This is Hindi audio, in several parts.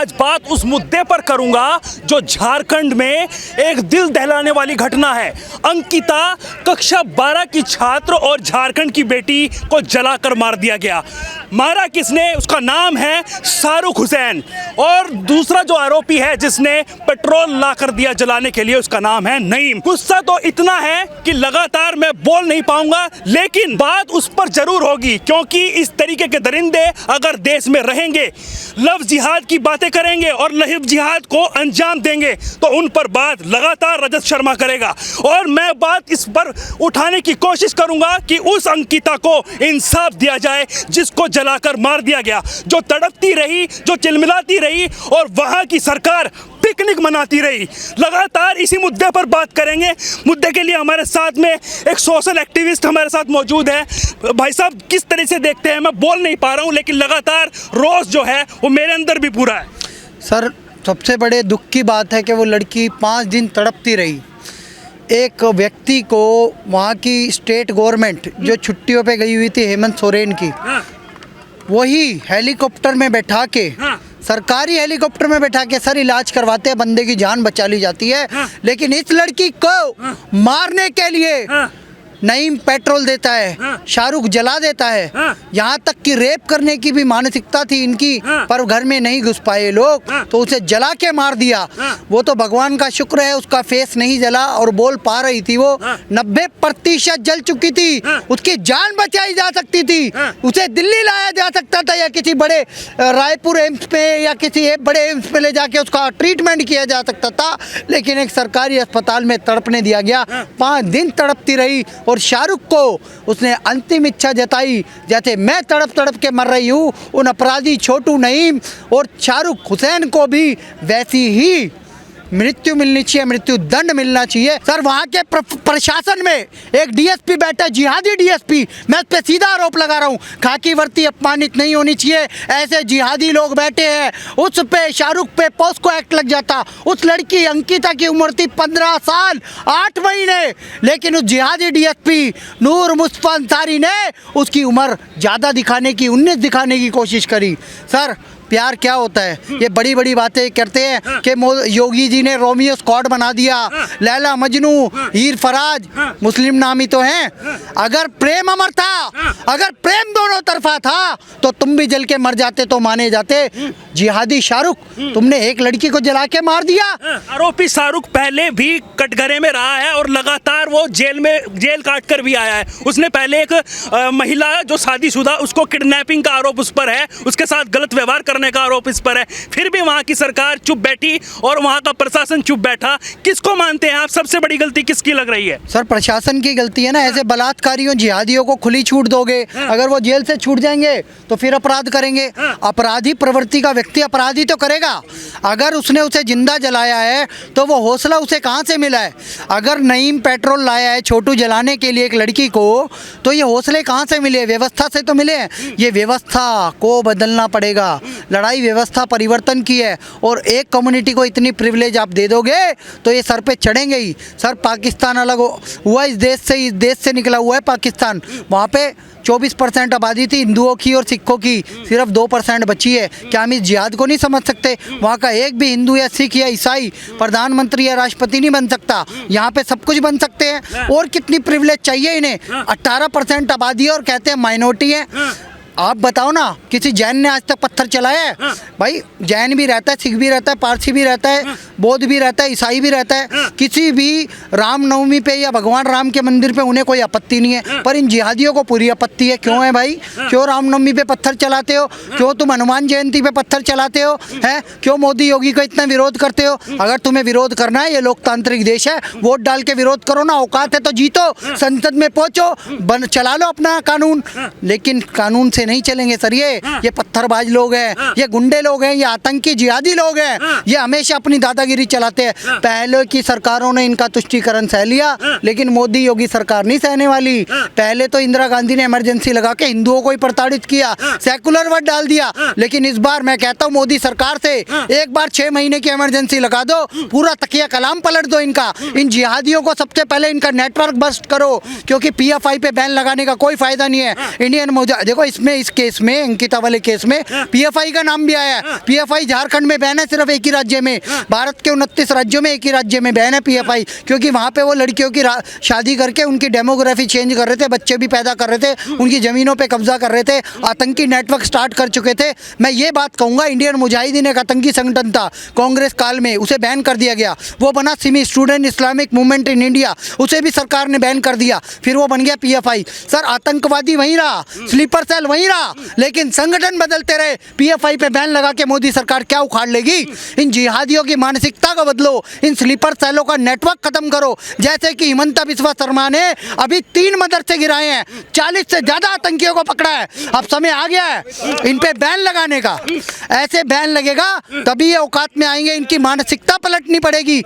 आज बात उस मुद्दे पर करूंगा जो झारखंड में एक दिल दहलाने वाली घटना है। अंकिता कक्षा 12 की छात्र और झारखंड की बेटी को जलाकर मार दिया गया। मारा किसने? उसका नाम है शाहरुख हुसैन। और दूसरा जो आरोपी है जिसने पेट्रोल ला कर दिया जलाने के लिए, उसका नाम है नईम। गुस्सा तो इतना है कि लगातार मैं बोल नहीं पाऊंगा, लेकिन बात उस पर जरूर होगी, क्योंकि इस तरीके के दरिंदे अगर देश में रहेंगे, लफ्ज़ जिहाद की बातें करेंगे और लफ्ज़ जिहाद को अंजाम देंगे, तो उन पर बात लगातार रजत शर्मा करेगा। और मैं बात इस पर उठाने की कोशिश करूंगा कि उस अंकिता को इंसाफ दिया जाए जिसको जलाकर मार दिया गया, जो तड़पती रही, जो चिलमिलाती रही और वहां की सरकार पिकनिक मनाती रही। लगातार इसी मुद्दे पर बात करेंगे। मुद्दे के लिए हमारे साथ में एक सोशल एक्टिविस्ट हमारे साथ मौजूद है। भाई साहब, किस तरह से देखते हैं? मैं बोल नहीं पा रहा हूं, लेकिन लगातार रोष जो है वो मेरे अंदर भी पूरा है। सर, सबसे बड़े दुख की बात है कि वो लड़की 5 दिन तड़पती रही। एक व्यक्ति को वहाँ की स्टेट गवर्नमेंट जो छुट्टियों पे गई हुई थी, हेमंत सोरेन की, वही हेलीकॉप्टर में बैठा के, सरकारी हेलीकॉप्टर में बैठा के सर इलाज करवाते हैं, बंदे की जान बचा ली जाती है। लेकिन इस लड़की को मारने के लिए नईम पेट्रोल देता है, शाहरुख जला देता है। यहाँ तक कि रेप करने की भी मानसिकता थी इनकी, पर घर में नहीं घुस पाए लोग, तो उसे जला के मार दिया। वो तो भगवान का शुक्र है उसका फेस नहीं जला और बोल पा रही थी। वो 90% जल चुकी थी, उसकी जान बचाई जा सकती थी, उसे दिल्ली लाया जा सकता था या किसी बड़े रायपुर एम्स पे या किसी बड़े एम्स पे ले जाके उसका ट्रीटमेंट किया जा सकता था। लेकिन एक सरकारी अस्पताल में तड़पने दिया गया। 5 दिन तड़पती रही और शाहरुख को उसने अंतिम इच्छा जताई, जैसे मैं तड़प तड़प के मर रही हूँ, उन अपराधी छोटू नईम और शाहरुख हुसैन को भी वैसी ही मृत्यु मिलनी चाहिए, मृत्यु दंड मिलना चाहिए। सर, वहाँ के प्रशासन में एक डीएसपी बैठा, जिहादी डीएसपी, मैं उस पर सीधा आरोप लगा रहा हूँ, खाकी वर्दी अपमानित नहीं होनी चाहिए। ऐसे जिहादी लोग बैठे हैं, उस पे शाहरुख पे पॉस्को एक्ट लग जाता। उस लड़की अंकिता की उम्र थी 15 साल 8 महीने, लेकिन उस जिहादी डीएसपी नूर मुस्तफा अंसारी ने उसकी उम्र ज़्यादा दिखाने की, 19 दिखाने की कोशिश करी। सर, प्यार क्या होता है? ये बड़ी बड़ी बातें करते हैं कि योगी जी ने रोमियो स्क्वाड बना दिया, लैला मजनू, हीर फराज, मुस्लिम नाम ही तो हैं। अगर प्रेम अमर था, अगर प्रेम दोनों तरफा था, तो तुम भी जल के मर जाते तो माने जाते। जिहादी शाहरुख, तुमने एक लड़की को जला के मार दिया। आरोपी शाहरुख पहले भी कटघरे में रहा है और लगातार वो जेल काट कर भी आया है। उसने पहले एक महिला जो शादीशुदा, उसको किडनैपिंग का आरोप उस पर है, उसके साथ गलत व्यवहार करने का आरोप इस पर है। फिर भी वहां की सरकार चुप बैठी और वहां का प्रशासन चुप बैठा। किसको मानते हैं आप? सबसे बड़ी गलती किसकी लग रही है? सर, प्रशासन की गलती है ना। ऐसे बलात्कारियों, जिहादियों को खुली छूट दोगे, अगर वो जेल से छूट जाएंगे तो फिर अपराध करेंगे। अपराधी प्रवृत्ति का व्यक्ति अपराधी तो करेगा। अगर उसने उसे जिंदा जलाया है तो वो हौसला उसे कहां से मिला है? अगर नईम पेट्रोल लाया है छोटू जलाने के लिए एक लड़की को, तो ये हौसले कहां से मिले? व्यवस्था से तो मिले हैं। ये व्यवस्था को बदलना पड़ेगा। लड़ाई व्यवस्था परिवर्तन की है, और एक कम्युनिटी को इतनी प्रिविलेज आप दे दोगे तो ये सर पे चढ़ेंगे ही। सर, पाकिस्तान अलग हुआ इस देश से निकला हुआ है पाकिस्तान। वहाँ पे 24% आबादी थी हिंदुओं की और सिखों की, सिर्फ 2% बची है। क्या हम इस जिहाद को नहीं समझ सकते? वहाँ का एक भी हिंदू या सिख या ईसाई प्रधानमंत्री या राष्ट्रपति नहीं बन सकता। यहाँ पे सब कुछ बन सकते हैं। और कितनी प्रिविलेज चाहिए इन्हें? 18% आबादी और कहते हैं माइनॉरिटी है। आप बताओ ना, किसी जैन ने आज तक पत्थर चलाया है? भाई, जैन भी रहता है, सिख भी रहता है, पारसी भी रहता है, बौद्ध भी रहता है, ईसाई भी रहता है। किसी भी रामनवमी पे या भगवान राम के मंदिर पे उन्हें कोई आपत्ति नहीं है, पर इन जिहादियों को पूरी आपत्ति है। क्यों है भाई? क्यों रामनवमी पे पत्थर चलाते हो? क्यों तुम हनुमान जयंती पे पत्थर चलाते हो? हैं? क्यों मोदी योगी का इतना विरोध करते हो? अगर तुम्हें विरोध करना है, ये लोकतांत्रिक देश है, वोट डाल के विरोध करो ना। औकात है तो जीतो, संसद में पहुंचो, चला लो अपना कानून। लेकिन कानून से नहीं चलेंगे सर। ये पत्थरबाज लोग हैं, ये गुंडे लोग हैं, ये आतंकी जिहादी लोग हैं, ये हमेशा अपनी दादागिरी चलाते हैं। पहले की सरकारों ने इनका तुष्टीकरण सह लिया, लेकिन मोदी योगी सरकार नहीं सहने वाली। पहले तो इंदिरा गांधी ने इमरजेंसी लगा के हिंदुओं को ही प्रताड़ित किया, सेकुलर वोट डाल दिया। लेकिन इस बार मैं कहता हूँ मोदी सरकार से, एक बार 6 महीने की इमरजेंसी लगा दो, पूरा तकिया कलाम पलट दो इनका। इन जिहादियों को सबसे पहले इनका नेटवर्क बस्ट करो, क्योंकि PFI पे बैन लगाने का कोई फायदा नहीं है। इंडियन देखो, इसमें में इस केस में, अंकिता वाले केस में पीएफआई का नाम भी आया है। पीएफआई झारखंड में बैन है, सिर्फ एक ही राज्य में, भारत के 29 राज्यों में एक ही राज्य में बैन है पीएफआई, क्योंकि वहाँ पे वो लड़कियों की शादी करके उनकी डेमोग्राफी चेंज कर रहे थे, बच्चे भी पैदा कर रहे थे, उनकी ज़मीनों पे कब्जा कर रहे थे, आतंकी नेटवर्क स्टार्ट कर चुके थे। मैं ये बात कहूँगा, इंडियन मुजाहिदीन एक आतंकी संगठन था कांग्रेस काल में, उसे बैन कर दिया गया। वो बना Simi, student Islamic movement in India, उसे भी सरकार ने बैन कर दिया, फिर वो बन गया पीएफआई। सर आतंकवादी वहीं रहा, स्लीपर सेल वहीं रहा, लेकिन संगठन बदलते रहे। पीएफआई पे बैन लगा के मोदी सरकार क्या उखाड़ लेगी? इन जिहादियों की मानसिकता को बदलो, इन स्लीपर सेलों का नेटवर्क खत्म करो। जैसे कि हिमंता बिस्वा शर्मा ने अभी 3 मदरसे गिराए हैं, 40 से ज्यादा आतंकियों को पकड़ा है। अब समय आ गया है इन पे बैन लगाने का। ऐसे बैन लगेगा तभी ये औकात में आएंगे, इनकी मानसिकता पलटनी पड़ेगी।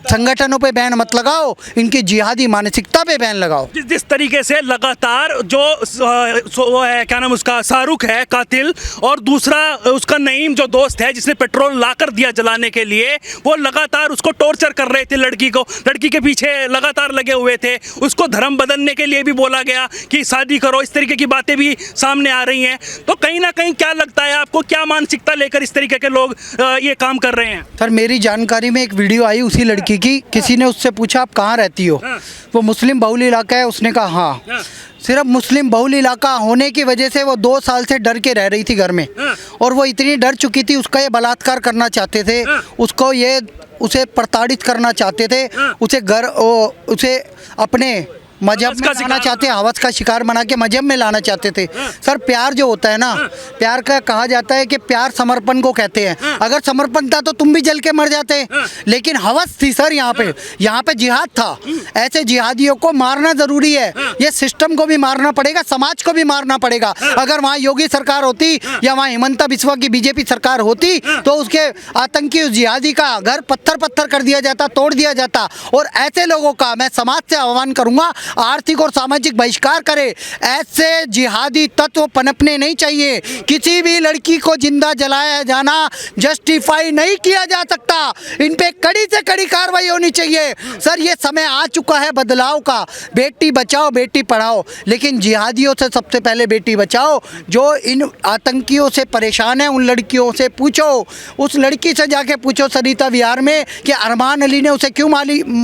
संगठनों पे बैन मत लगाओ, इनकी जिहादी मानसिकता पे बैन लगाओ। जिस तरीके से लगातार जो वो है, क्या नाम उसका, शाहरुख है कातिल, और दूसरा उसका नईम जो दोस्त है जिसने पेट्रोल लाकर दिया जलाने के लिए, वो लगातार उसको टॉर्चर कर रहे थे, लड़की को, लड़की के पीछे लगातार लगे हुए थे, उसको धर्म बदलने के लिए भी बोला गया कि शादी करो, इस तरीके की बातें भी सामने आ रही हैं। तो कहीं ना कहीं क्या लगता है आपको, क्या मानसिकता लेकर इस तरीके के लोग ये काम कर रहे हैं? सर मेरी जानकारी में एक वीडियो आई उसी लड़की की, किसी ने उससे पूछा आप कहाँ रहती हो, वो मुस्लिम बहुल इलाका है, उसने कहा हाँ। सिर्फ मुस्लिम बहुल इलाका होने की वजह से वो 2 साल से डर के रह रही थी घर में, और वो इतनी डर चुकी थी, उसका ये बलात्कार करना चाहते थे, उसको ये उसे प्रताड़ित करना चाहते थे, उसे अपने मजहब में लाना चाहते, हवस का शिकार बना के मजहब में लाना चाहते थे। सर प्यार जो होता है ना, प्यार का कहा जाता है कि प्यार समर्पण को कहते हैं। अगर समर्पण था तो तुम भी जल के मर जाते, लेकिन हवस थी सर। यहाँ पे जिहाद था। ऐसे जिहादियों को मारना जरूरी है, ये सिस्टम को भी मारना पड़ेगा, समाज को भी मारना पड़ेगा। अगर वहाँ योगी सरकार होती या वहाँ हिमंता बिस्वा की बीजेपी सरकार होती तो उसके आतंकी, उस जिहादी का घर पत्थर कर दिया जाता, तोड़ दिया जाता। और ऐसे लोगों का मैं समाज से आह्वान करूंगा, आर्थिक और सामाजिक बहिष्कार करे। ऐसे जिहादी तत्व पनपने नहीं चाहिए। किसी भी लड़की को जिंदा जलाया जाना जस्टिफाई नहीं किया जा सकता। इन पे कड़ी से कड़ी कार्रवाई होनी चाहिए। सर ये समय आ चुका है बदलाव का। बेटी बचाओ बेटी पढ़ाओ, लेकिन जिहादियों से सबसे पहले बेटी बचाओ। जो इन आतंकियों से परेशान है उन लड़कियों से पूछो, उस लड़की से जाके पूछो सरिता विहार में कि अरमान अली ने उसे क्यों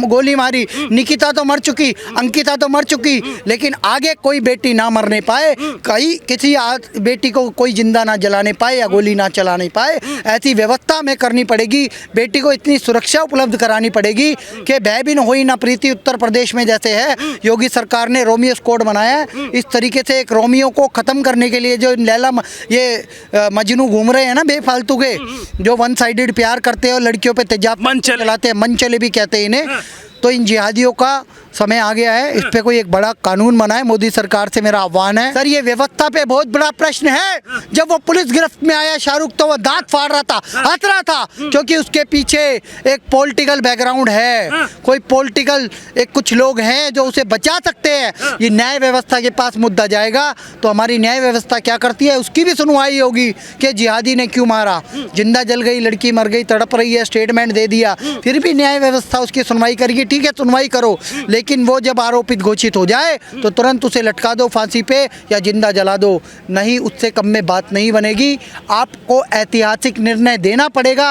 गोली मारी। निकिता तो मर चुकी, अंकिता तो मर चुकी, लेकिन आगे कोई बेटी ना मरने पाए, किसी बेटी को कोई जिंदा ना जलाने पाए या गोली ना चलाने पाए। ऐसी व्यवस्था हमें करनी पड़ेगी। बेटी को इतनी सुरक्षा उपलब्ध करानी पड़ेगी कि भयबिन होई ना प्रीति। उत्तर प्रदेश में जैसे है, योगी सरकार ने रोमियो कोड बनाया है, इस तरीके से एक रोमियो को ख़त्म करने के लिए जो लैला ये मजनू घूम रहे हैं ना बेफालतू के, जो वन साइडेड प्यार करते हैं और लड़कियों पे तेजाब मन चलाते हैं, मन चले भी कहते हैं इन्हें, तो इन जिहादियों का समय आ गया है। इस पे कोई एक बड़ा कानून बनाए। मोदी सरकार से मेरा आह्वान है। सर ये व्यवस्था पे बहुत बड़ा प्रश्न है। जब वो पुलिस गिरफ्त में आया शाहरुख, तो वो दांत फाड़ रहा था, हंस रहा था, क्योंकि उसके पीछे एक पॉलिटिकल बैकग्राउंड है। कोई पॉलिटिकल कुछ लोग हैं जो उसे बचा सकते हैं। ये न्याय व्यवस्था के पास मुद्दा जाएगा तो हमारी न्याय व्यवस्था क्या करती है उसकी भी सुनवाई होगी कि जिहादी ने क्यों मारा। जिंदा जल गई, लड़की मर गई, तड़प रही है, स्टेटमेंट दे दिया, फिर भी न्याय व्यवस्था उसकी सुनवाई करेगी। ठीक है सुनवाई करो, लेकिन वो जब आरोपित घोषित हो जाए तो तुरंत उसे लटका दो फांसी पे या जिंदा जला दो, नहीं उससे कम में बात नहीं बनेगी। आपको ऐतिहासिक निर्णय देना पड़ेगा।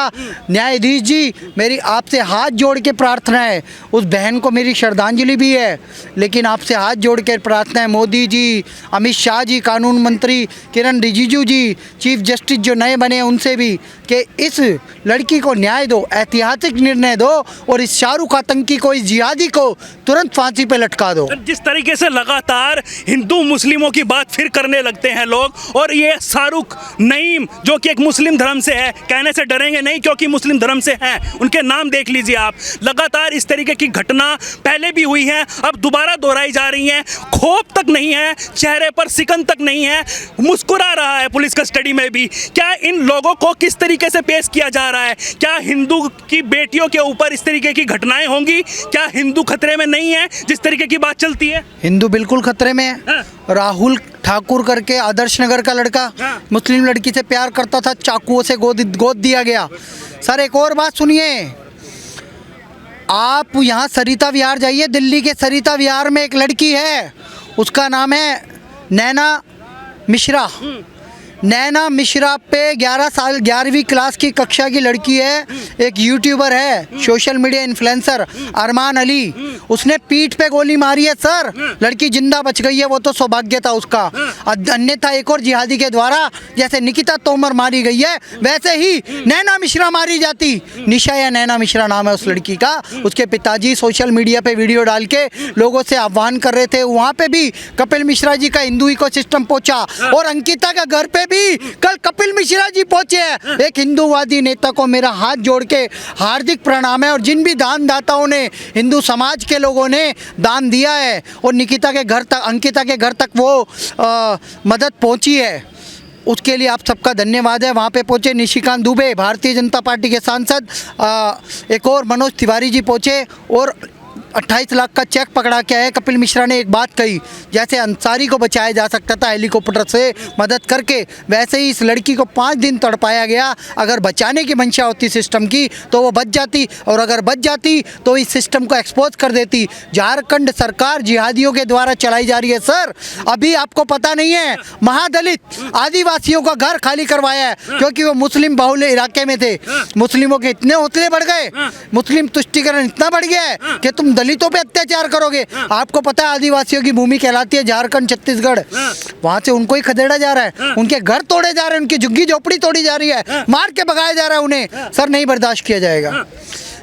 न्यायाधीश जी मेरी आपसे हाथ जोड़ के प्रार्थना है, उस बहन को मेरी श्रद्धांजलि भी है, लेकिन आपसे हाथ जोड़ के प्रार्थना है मोदी जी, अमित शाह जी, कानून मंत्री किरण रिजिजू जी, चीफ जस्टिस जो नए बने हैं उनसे भी, कि इस लड़की को न्याय दो, ऐतिहासिक निर्णय दो और इस शाहरुख आतंकी को, इस जिहादी को तुरंत फांसी पे लटका दो। जिस तरीके से लगातार हिंदू मुस्लिमों की बात फिर करने लगते हैं लोग, और ये शाहरुख नईम जो कि एक मुस्लिम धर्म से है, कहने से डरेंगे नहीं क्योंकि मुस्लिम धर्म से हैं, उनके नाम देख लीजिए आप। लगातार इस तरीके की घटना पहले भी हुई है, अब दोबारा दोहराई जा रही हैं। खौफ तक नहीं है, चेहरे पर सिकन तक नहीं है, मुस्कुरा रहा है पुलिस कस्टडी में भी। क्या इन लोगों को किस तरीके से पेश किया जा रहा है? क्या हिंदू की बेटियों के ऊपर इस तरीके की घटनाएं होंगी? क्या हिंदू खतरे में नहीं है जिस तरीके की बात चलती है? हिंदू बिल्कुल खतरे में है। राहुल ठाकुर करके आदर्श नगर का लड़का मुस्लिम लड़की से प्यार करता था, चाकुओं से गोद दिया गया। सर एक और बात सुनिए, आप यहाँ सरिता विहार जाइए, दिल्ली के सरिता विहार में एक लड़की है, उसका नाम है नैना मिश्रा, नैना मिश्रा पे 11 साल 11वीं क्लास की कक्षा की लड़की है, एक यूट्यूबर है, सोशल मीडिया इन्फ्लुएंसर अरमान अली, उसने पीठ पे गोली मारी है सर, लड़की जिंदा बच गई है, वो तो सौभाग्य था उसका। अन्यथा एक और जिहादी के द्वारा जैसे निकिता तोमर मारी गई है वैसे ही नैना मिश्रा मारी जाती। निशा या नैना मिश्रा नाम है उस लड़की का। उसके पिताजी सोशल मीडिया पे वीडियो डाल के लोगों से आह्वान कर रहे थे, वहाँ पे भी कपिल मिश्रा जी का हिंदू इकोसिस्टम पहुंचा और अंकिता का घर पे भी कल कपिल मिश्रा जी पहुंचे हैं। एक हिंदूवादी नेता को मेरा हाथ जोड़ के हार्दिक प्रणाम है। और जिन भी दानदाताओं ने, हिंदू समाज के लोगों ने दान दिया है और निकिता के घर तक, अंकिता के घर तक वो मदद पहुंची है, उसके लिए आप सबका धन्यवाद है। वहाँ पे पहुँचे निशिकांत दुबे, भारतीय जनता पार्टी के सांसद, एक और मनोज तिवारी जी पहुँचे और 28 लाख का चेक पकड़ा के आए। कपिल मिश्रा ने एक बात कही, जैसे अंसारी को बचाया जा सकता था हेलीकॉप्टर से मदद करके, वैसे ही इस लड़की को 5 दिन तड़पाया गया। अगर बचाने की मंशा होती सिस्टम की तो वो बच जाती, और अगर बच जाती तो इस सिस्टम को एक्सपोज कर देती। झारखंड सरकार जिहादियों के द्वारा चलाई जा रही है सर। अभी आपको पता नहीं है, महादलित आदिवासियों का घर खाली करवाया है क्योंकि वो मुस्लिम बहुल इलाके में थे। मुस्लिमों के इतने हौसले बढ़ गए, मुस्लिम तुष्टिकरण इतना बढ़ गया है कि तुम दलितों पे अत्याचार करोगे। आपको पता है आदिवासियों की भूमि कहलाती है झारखंड, छत्तीसगढ़, वहां से उनको ही खदेड़ा जा रहा है, उनके घर तोड़े जा रहे हैं, उनकी झुग्गी झोपड़ी तोड़ी जा रही है, मार के भगाया जा रहा है उन्हें। सर नहीं बर्दाश्त किया जाएगा।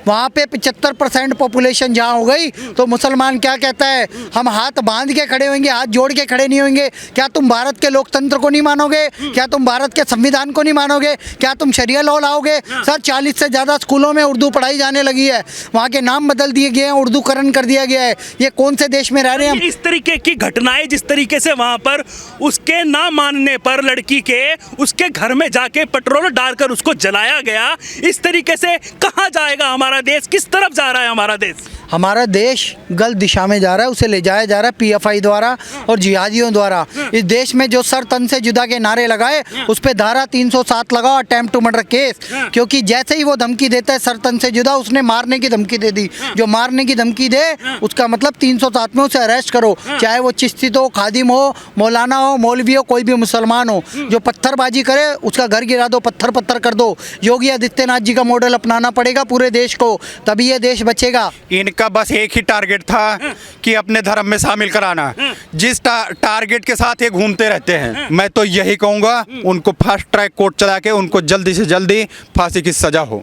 वहाँ पे 75% पॉपुलेशन जहाँ हो गई तो मुसलमान क्या कहता है, हम हाथ बांध के खड़े होंगे, हाथ जोड़ के खड़े नहीं होंगे। क्या तुम भारत के लोकतंत्र को नहीं मानोगे? क्या तुम भारत के संविधान को नहीं मानोगे? क्या तुम शरिया लॉ लाओगे? सर 40 से ज़्यादा स्कूलों में उर्दू पढ़ाई जाने लगी है, वहाँ के नाम बदल दिए गए हैं, उर्दूकरण कर दिया गया है। ये कौन से देश में रह रहे हैं हम? इस तरीके की घटनाएं, जिस तरीके से वहां पर उसके ना मानने पर लड़की के उसके घर में जाके पेट्रोल डालकर उसको जलाया गया, इस तरीके से कहाँ जाएगा हमारा देश? किस तरफ जा रहा है हमारा देश? हमारा देश गलत दिशा में जा रहा है, उसे ले जाया जा रहा है पीएफआई द्वारा और जिहादियों द्वारा। इस देश में जो सर तन से जुदा के नारे लगाए उस पे धारा 307 लगाओ, अटेम्प्ट टू मर्डर केस, क्योंकि जैसे ही वो धमकी देता है सर तन से जुदा, उसने मारने की धमकी दे दी। जो मारने की धमकी दे उसका मतलब 307 में उसे अरेस्ट करो, चाहे वो चिश्ती हो, खादिम हो, मौलाना हो, मौलवी हो, कोई भी मुसलमान हो। जो पत्थरबाजी करे उसका घर गिरा दो, पत्थर पत्थर कर दो। योगी आदित्यनाथ जी का मॉडल अपनाना पड़ेगा पूरे देश को, तभी ये देश बचेगा। इनका बस एक ही टारगेट था कि अपने धर्म में शामिल कराना। जिस टारगेट के साथ ये घूमते रहते हैं, मैं तो यही कहूँगा उनको फास्ट ट्रैक कोर्ट चला के उनको जल्दी से जल्दी फांसी की सजा हो।